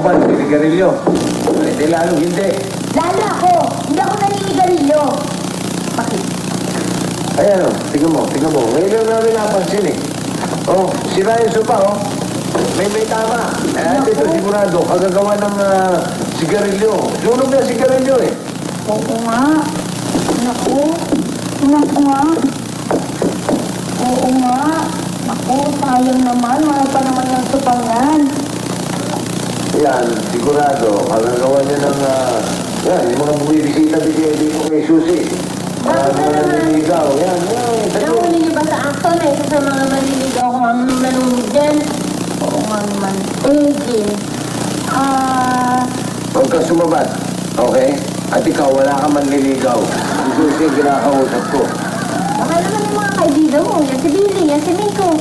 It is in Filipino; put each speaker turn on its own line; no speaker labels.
Naninigarilyo. Hindi lalong hindi.
Lalo ako! Hindi ako naninigarilyo! Bakit?
Ayan o, tingnan mo. Ngayon lang namin napansin eh. Oh, sira yung sopa oh. May tama. Ito sigurado, kagagawa ng sigarilyo. Sunog na sigarilyo eh.
Oo nga. Naku. Naku nga. Oo nga. Naku, sayang naman. Mahal pa naman yung supang yan.
Yan, sigurado, kagagawa niya ng, yan, yung mga bumibisita dito kay Susi. Mga naniligaw, yan.
Nahuli niyo ba sa action na isa sa mga maniligaw kung ang nanunod dyan? Oo nga naman.
Huwag kang sumabat, okay? At ikaw, wala ka manliligaw. Si Susi, kinakausap ko.
Baka naman yung mga kaibigan mo. Yan si Billy, yan si Miko.